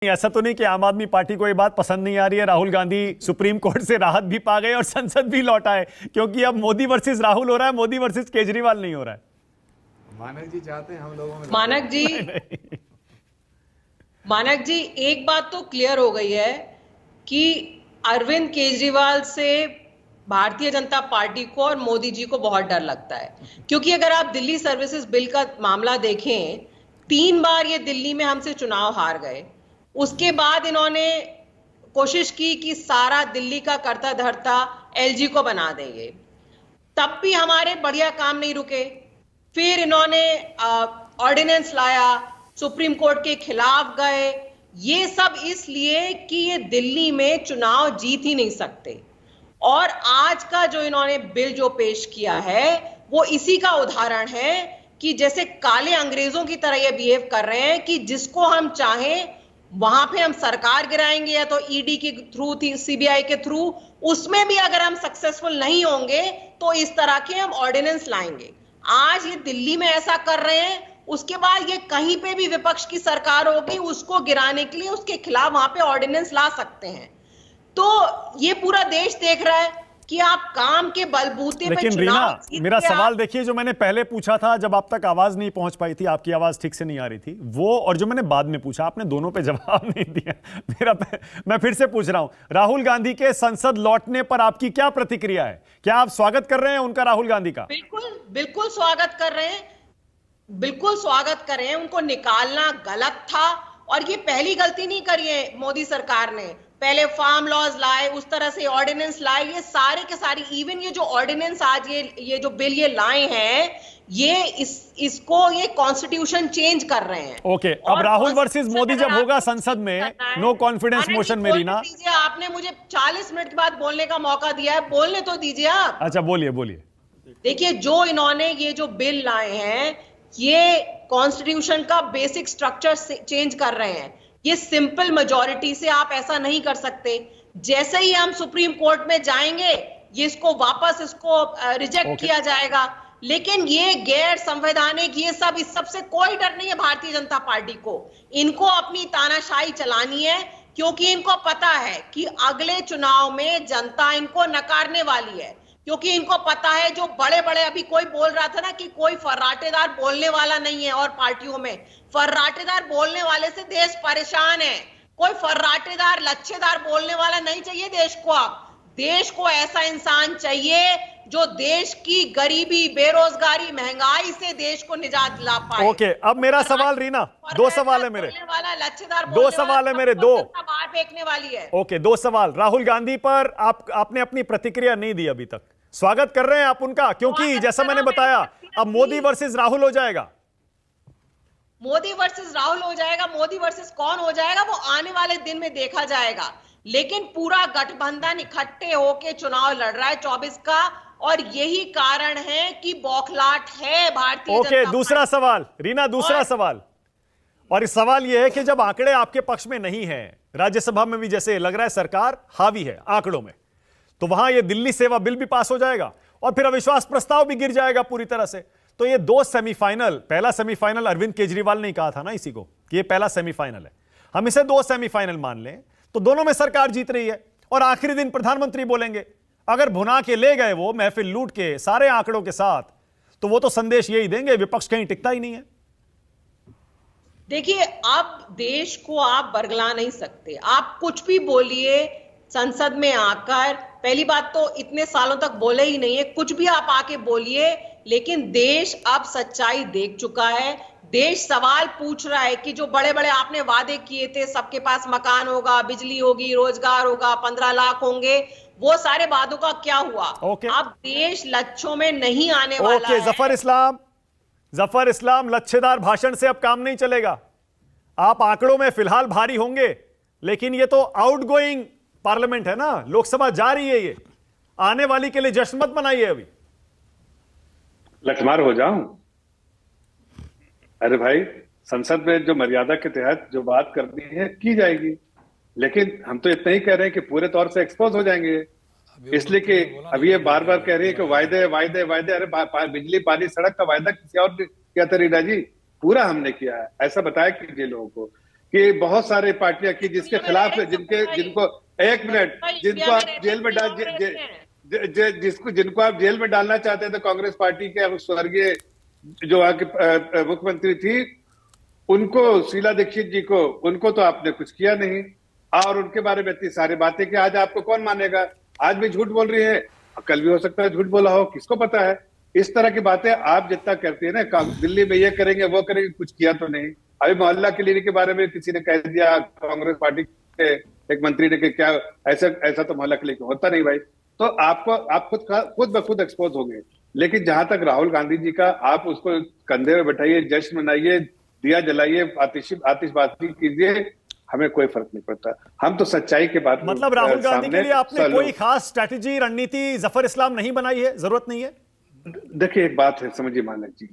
ऐसा तो नहीं कि आम आदमी पार्टी को ये बात पसंद नहीं आ रही है, राहुल गांधी सुप्रीम कोर्ट से राहत भी पा गए और संसद भी लौटा है, क्योंकि अब मोदी वर्सेस राहुल हो रहा है, मोदी वर्सेस केजरीवाल नहीं हो रहा है। मानक जी चाहते हैं हम लोगों में मानक जी एक बात तो क्लियर हो गई है कि अरविंद केजरीवाल से भारतीय जनता पार्टी को और मोदी जी को बहुत डर लगता है, क्योंकि अगर आप दिल्ली सर्विसेज बिल का मामला देखें, 3 बार ये दिल्ली में हमसे चुनाव हार गए। उसके बाद इन्होंने कोशिश की कि सारा दिल्ली का करता धरता एलजी को बना देंगे, तब भी हमारे बढ़िया काम नहीं रुके। फिर इन्होंने ऑर्डिनेंस लाया, सुप्रीम कोर्ट के खिलाफ गए। ये सब इसलिए कि ये दिल्ली में चुनाव जीत ही नहीं सकते। और आज का जो इन्होंने बिल जो पेश किया है वो इसी का उदाहरण है कि जैसे काले अंग्रेजों की तरह ये बिहेव कर रहे हैं कि जिसको हम चाहें वहां पे हम सरकार गिराएंगे, या तो ईडी के थ्रू, सीबीआई के थ्रू। उसमें भी अगर हम सक्सेसफुल नहीं होंगे तो इस तरह के हम ऑर्डिनेंस लाएंगे। आज ये दिल्ली में ऐसा कर रहे हैं, उसके बाद ये कहीं पे भी विपक्ष की सरकार होगी, उसको गिराने के लिए उसके खिलाफ वहां पे ऑर्डिनेंस ला सकते हैं। तो ये पूरा देश देख रहा है कि आप काम के बलबूते पे लेकिन रीना, मेरा सवाल देखिए, जो मैंने पहले पूछा था जब आप तक आवाज नहीं पहुंच पाई थी, आपकी आवाज ठीक से नहीं आ रही थी, वो और जो मैंने बाद में पूछा, आपने दोनों पे जवाब नहीं दिया। मैं फिर से पूछ रहा हूं, राहुल गांधी के संसद लौटने पर आपकी क्या प्रतिक्रिया है? क्या आप स्वागत कर रहे हैं उनका, राहुल गांधी का? बिल्कुल स्वागत कर रहे हैं, बिल्कुल स्वागत कर रहे हैं। उनको निकालना गलत था और ये पहली गलती नहीं करी है मोदी सरकार ने। पहले फार्म लॉज लाए, उस तरह से ऑर्डिनेंस लाए, ये सारे के सारे, इवन ये जो ऑर्डिनेंस आज ये जो बिल ये लाए हैं, ये इसको ये कॉन्स्टिट्यूशन चेंज कर रहे हैं। ओके, अब राहुल वर्सेस मोदी जब होगा संसद में, नो कॉन्फिडेंस मोशन में, रीना आपने मुझे 40 मिनट के बाद बोलने का मौका दिया है, बोलने तो दीजिए आप। अच्छा, बोलिए। देखिए, जो इन्होंने ये जो बिल लाए हैं, ये कॉन्स्टिट्यूशन का बेसिक स्ट्रक्चर चेंज कर रहे हैं। ये सिंपल मेजॉरिटी से आप ऐसा नहीं कर सकते। जैसे ही हम सुप्रीम कोर्ट में जाएंगे, ये इसको रिजेक्ट किया जाएगा। लेकिन ये गैर संवैधानिक, ये सब, इस सब से कोई डर नहीं है भारतीय जनता पार्टी को। इनको अपनी तानाशाही चलानी है, क्योंकि इनको पता है कि अगले चुनाव में जनता इनको नकारने वाली है। क्योंकि इनको पता है, जो बड़े बड़े, अभी कोई बोल रहा था ना कि कोई फर्राटेदार बोलने वाला नहीं है, और पार्टियों में फर्राटेदार बोलने वाले से देश परेशान है। कोई फर्राटेदार, लच्छेदार बोलने वाला नहीं चाहिए देश को। अब देश को ऐसा इंसान चाहिए जो देश की गरीबी, बेरोजगारी, महंगाई से देश को निजात दिला पाए। ओके, अब मेरा सवाल, रीना, 2 सवाल है मेरे, लच्छेदार 2 सवाल है मेरे, 2 बाहर फेंकने वाली है। ओके, 2 सवाल। राहुल गांधी पर आपने अपनी प्रतिक्रिया नहीं दी अभी तक। स्वागत कर रहे हैं आप उनका, क्योंकि जैसा मैंने बताया, अब मोदी वर्सेस राहुल हो जाएगा। मोदी वर्सेस राहुल हो जाएगा, मोदी वर्सेस कौन हो जाएगा वो आने वाले दिन में देखा जाएगा। लेकिन पूरा गठबंधन इकट्ठे होके चुनाव लड़ रहा है 24 का, और यही कारण है कि बौखलाहट है भारतीय ओके, दूसरा सवाल, रीना, दूसरा सवाल। और इस सवाल यह है कि जब आंकड़े आपके पक्ष में नहीं है, राज्यसभा में भी जैसे लग रहा है सरकार हावी है आंकड़ों में, तो वहां ये दिल्ली सेवा बिल भी पास हो जाएगा और फिर अविश्वास प्रस्ताव भी गिर जाएगा पूरी तरह से। तो ये 2 सेमीफाइनल, पहला सेमीफाइनल अरविंद केजरीवाल ने कहा था ना इसी को कि ये पहला सेमीफाइनल है, हम इसे 2 सेमीफाइनल मान लें, तो दोनों में सरकार जीत रही है और आखिरी दिन प्रधानमंत्री बोलेंगे। अगर भुना के ले गए वो महफिल लूट के सारे आंकड़ों के साथ, तो वो तो संदेश यही देंगे, विपक्ष कहीं टिकता ही नहीं है। देखिए, अब देश को आप बरगला नहीं सकते। आप कुछ भी बोलिए संसद में आकर, पहली बात तो इतने सालों तक बोले ही नहीं है, कुछ भी आप आके बोलिए, लेकिन देश अब सच्चाई देख चुका है। देश सवाल पूछ रहा है कि जो बड़े बड़े आपने वादे किए थे, सबके पास मकान होगा, बिजली होगी, रोजगार होगा, 15 लाख होंगे, वो सारे वादों का क्या हुआ? अब देश लच्छों में नहीं आने वाला है। जफर इस्लाम, लच्छेदार भाषण से अब काम नहीं चलेगा। आप आंकड़ों में फिलहाल भारी होंगे, लेकिन ये तो आउटगोइंग पार्लियामेंट है ना, लोकसभा जा रही है, ये आने वाली के लिए जश्न मत मनाइए। अभी लठमार हो जाऊं? अरे भाई, संसद में जो मर्यादा के तहत जो बात करनी है की जाएगी, लेकिन हम तो इतना ही कह रहे हैं कि पूरे तौर से एक्सपोज हो जाएंगे, इसलिए कि अभी ये बार बार कह रही है कि वायदे वायदे वायदे। अरे बिजली, पानी, सड़क का वायदा किसी और ने किया था रीना जी, पूरा हमने किया है, ऐसा बताया कीजिए लोगों को। कि बहुत सारे पार्टियां की जिसके खिलाफ जिनको एक मिनट जिनको आप जेल में डाल जिनको आप जेल में डालना चाहते थे, कांग्रेस पार्टी के स्वर्गीय जो आगे मुख्यमंत्री थी, उनको, शीला दीक्षित जी को, उनको तो आपने कुछ किया नहीं, और उनके बारे में इतनी सारी बातें कि आज आपको कौन मानेगा। आज भी झूठ बोल रही है, कल भी हो सकता है झूठ बोला हो, किसको पता है। इस तरह की बातें आप जितना करती है ना, दिल्ली में ये करेंगे वो करेंगे, कुछ किया तो नहीं। अभी मोहल्ला क्लिनिक के बारे में किसी ने कह दिया, कांग्रेस पार्टी के एक मंत्री ने, कि क्या ऐसा तो मोहल्ला क्लिनिक होता नहीं भाई। तो आप खुद ब खुद एक्सपोज होंगे। लेकिन जहां तक राहुल गांधी जी का, आप उसको कंधे में बैठाइए, जश्न मनाइए, दिया जलाइए, आतिशबाजी कीजिए, हमें कोई फर्क नहीं पड़ता। हम तो सच्चाई के बात, मतलब राहुल गांधी के लिए आपने कोई खास स्ट्रैटेजी, रणनीति जफर इस्लाम नहीं बनाई है, जरूरत नहीं है? देखिए एक बात है, समझिए मानक जी,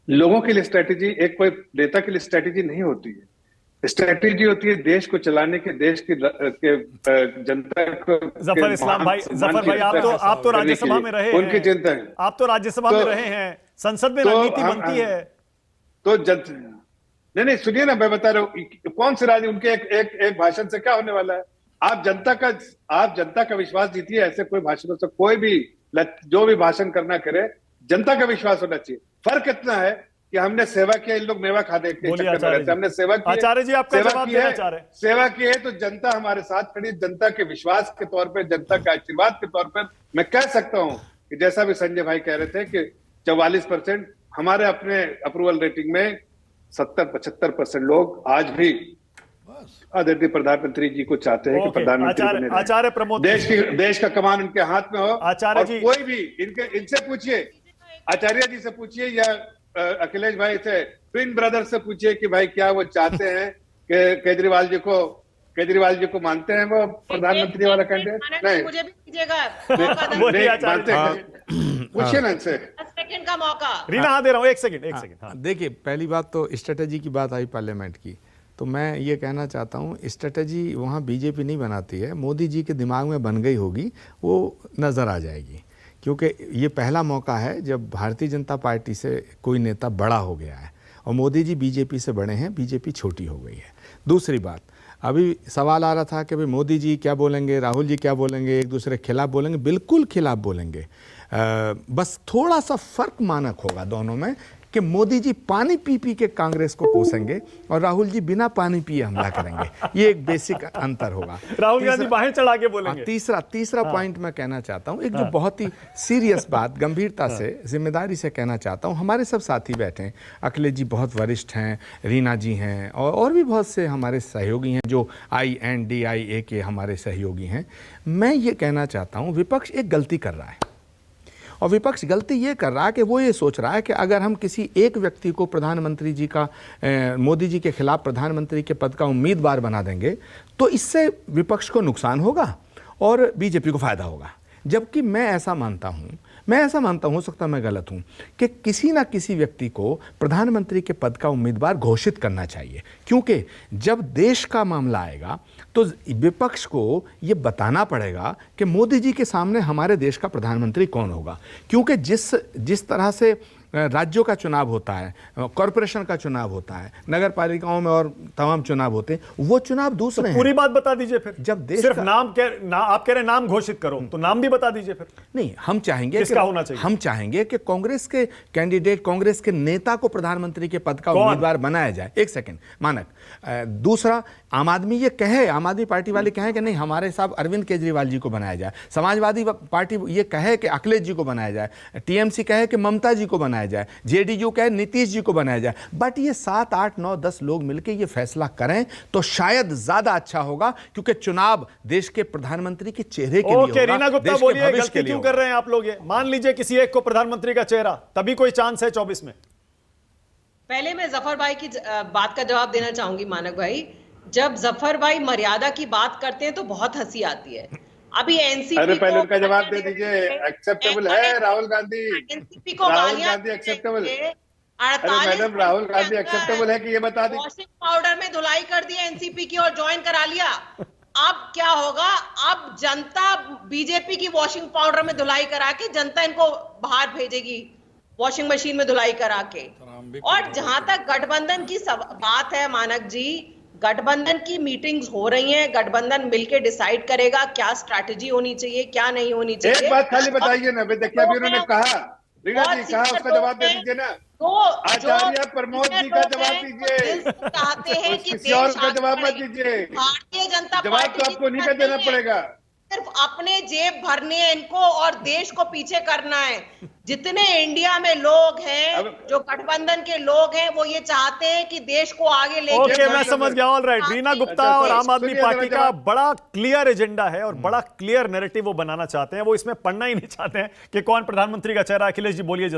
लोगों के लिए स्ट्रैटेजी, एक कोई नेता के लिए स्ट्रैटेजी नहीं होती है। स्ट्रैटेजी होती है देश को चलाने के, देश के जनता को। जफर इस्लाम भाई, जफर भाई, आप तो राज्यसभा में रहे हैं, उनकी चिंता है, आप तो राज्यसभा में रहे हैं, संसद में रणनीति बनती है तो नहीं सुनिए ना, मैं बता रहा हूं कौन से राज्य, उनके एक भाषण से क्या होने वाला है। आप जनता का विश्वास जीतिए। ऐसे कोई भाषणों से, कोई भी जो भी भाषण करना करे, जनता का विश्वास होना चाहिए। फर्क इतना है कि हमने सेवा किया, इन लोग मेवा खा दे के चक्कर में रहते, हमने सेवा की। आचार्य जी आपका जवाब देना चाह रहे हैं। सेवा की है तो जनता हमारे साथ खड़ी, जनता के विश्वास के तौर पर, जनता के आशीर्वाद के तौर पर मैं कह सकता हूं कि जैसा भी संजय भाई कह रहे थे कि 44%, हमारे अपने अप्रूवल रेटिंग में 70-75% लोग आज भी आदरणीय प्रधानमंत्री जी को चाहते हैं कि प्रधानमंत्री बने रहें। आचार्य प्रमोद, देश का कमान उनके हाथ में हो। आचार्य जी, कोई भी इनसे पूछिए, आचार्य जी से पूछिए या अखिलेश भाई से, ट्विन ब्रदर से पूछिए कि भाई क्या वो चाहते हैं कि केजरीवाल जी को मानते हैं वो प्रधानमंत्री वाला कैंडिडेट? नहीं, मुझे भी दीजिएगा पूछिए ना इनसे। सेकंड का मौका। रीना, हाँ दे रहा हूँ, एक सेकंड। देखिए, पहली बात तो स्ट्रेटेजी की बात आई पार्लियामेंट की, तो मैं ये कहना चाहता हूँ, स्ट्रेटेजी वहाँ बीजेपी नहीं बनाती है, मोदी जी के दिमाग में बन गई होगी, वो नज़र आ जाएगी। क्योंकि ये पहला मौका है जब भारतीय जनता पार्टी से कोई नेता बड़ा हो गया है, और मोदी जी बीजेपी से बड़े हैं, बीजेपी छोटी हो गई है। दूसरी बात, अभी सवाल आ रहा था कि भाई मोदी जी क्या बोलेंगे, राहुल जी क्या बोलेंगे, एक दूसरे के खिलाफ बोलेंगे। बिल्कुल खिलाफ बोलेंगे, बस थोड़ा सा फर्क मानक होगा दोनों में, कि मोदी जी पानी पी पी के कांग्रेस को कोसेंगे और राहुल जी बिना पानी पिए हमला करेंगे। ये एक बेसिक अंतर होगा। राहुल गांधी बाहें चढ़ा के बोलेंगे। तीसरा पॉइंट मैं कहना चाहता हूँ, एक जो बहुत ही सीरियस बात, गंभीरता से, जिम्मेदारी से कहना चाहता हूँ। हमारे सब साथी बैठे हैं, अखिलेश जी बहुत वरिष्ठ हैं, रीना जी हैं, और भी बहुत से हमारे सहयोगी हैं जो INDIA के हमारे सहयोगी हैं। मैं ये कहना चाहता हूँ, विपक्ष एक गलती कर रहा है, और विपक्ष गलती ये कर रहा है कि वो ये सोच रहा है कि अगर हम किसी एक व्यक्ति को प्रधानमंत्री जी का, मोदी जी के खिलाफ प्रधानमंत्री के पद का उम्मीदवार बना देंगे तो इससे विपक्ष को नुकसान होगा और बीजेपी को फायदा होगा। जबकि मैं ऐसा मानता हूं, हो सकता है मैं गलत हूं, कि किसी ना किसी व्यक्ति को प्रधानमंत्री के पद का उम्मीदवार घोषित करना चाहिए। क्योंकि जब देश का मामला आएगा तो विपक्ष को ये बताना पड़ेगा कि मोदी जी के सामने हमारे देश का प्रधानमंत्री कौन होगा। क्योंकि जिस तरह से राज्यों का चुनाव होता है, कॉरपोरेशन का चुनाव होता है, नगर पालिकाओं में और तमाम चुनाव होते हैं, वो चुनाव दूसरे हैं। पूरी बात बता दीजिए फिर। जब देश सिर्फ आप कह रहे हैं नाम घोषित करो, तो नाम भी बता दीजिए फिर। नहीं, हम चाहेंगे किसका होना चाहिए? हम चाहेंगे कि कांग्रेस के कैंडिडेट, कांग्रेस के नेता को प्रधानमंत्री के पद का उम्मीदवार बनाया जाए। एक सेकंड मानक। दूसरा, आम आदमी पार्टी वाले कहें कि नहीं, हमारे साहब अरविंद केजरीवाल जी को बनाया जाए, समाजवादी पार्टी ये कहे कि अखिलेश जी को बनाया जाए, TMC कहे कि ममता जी को बनाया जाए, JDU कहे नीतीश जी को बनाया जाए। बट ये 7, 8, 9, 10 लोग मिलकर ये फैसला करें तो शायद ज्यादा अच्छा होगा, क्योंकि चुनाव देश के प्रधानमंत्री के चेहरे के लिए होगा। रीना गुप्ता बोलिए, गलती क्यों कर रहे हैं आप लोग? ये मान लीजिए किसी एक को प्रधानमंत्री का चेहरा, तभी कोई चांस है 24 में। पहले मैं जफर भाई की बात का जवाब देना चाहूंगी। मानक भाई, जब जफर भाई मर्यादा की बात करते हैं तो बहुत हंसी आती है। अभी एनसीपी, अरे पहले उनका जवाब दे दीजिए। एक्सेप्टेबल है राहुल गांधी? एनसीपी को एक्सेप्टेबल? अरे मैडम, राहुल गांधी एक्सेप्टेबल है कि ये बता दी? वॉशिंग पाउडर में धुलाई कर दी एनसीपी की और ज्वाइन करा लिया। अब क्या होगा? अब जनता बीजेपी की वॉशिंग पाउडर में धुलाई करा के जनता इनको बाहर भेजेगी। वॉशिंग मशीन में धुलाई करा के। और जहां तक गठबंधन की बात है मानक जी, गठबंधन की मीटिंग्स हो रही हैं, गठबंधन मिलके डिसाइड करेगा क्या स्ट्रैटेजी होनी चाहिए, क्या नहीं होनी चाहिए। एक बात खाली बताइए ना, देखिए अभी उन्होंने कहा, रीना जी कहा, उसका जवाब दे दीजिए ना। तो आचार्य प्रमोद जी का जवाब दीजिए, चाहते हैं कि किसी और का देश जवाब मत आगे बढ़े। दीजिए। भारतीय जनता जवाब पार्टी तो की आपको नहीं का जरूरत देना नहीं है। पड़ेगा। सिर्फ अपने जेब भरने हैं इनको और देश को पीछे करना है। जितने इंडिया में लोग हैं, जो गठबंधन के लोग हैं, वो ये चाहते हैं कि देश को आगे लेके ओके, मैं जाएं। समझ गया। ऑल राइट, रीना गुप्ता अच्छा, और आम आदमी सुनिए पार्टी जरा का जवाब। बड़ा क्लियर एजेंडा है और बड़ा क्लियर नैरेटिव वो बनाना चाहते हैं। वो इसमें पढ़ना ही नहीं चाहते हैं कि कौन प्रधानमंत्री का चेहरा। अखिलेश जी बोलिए जल्दी।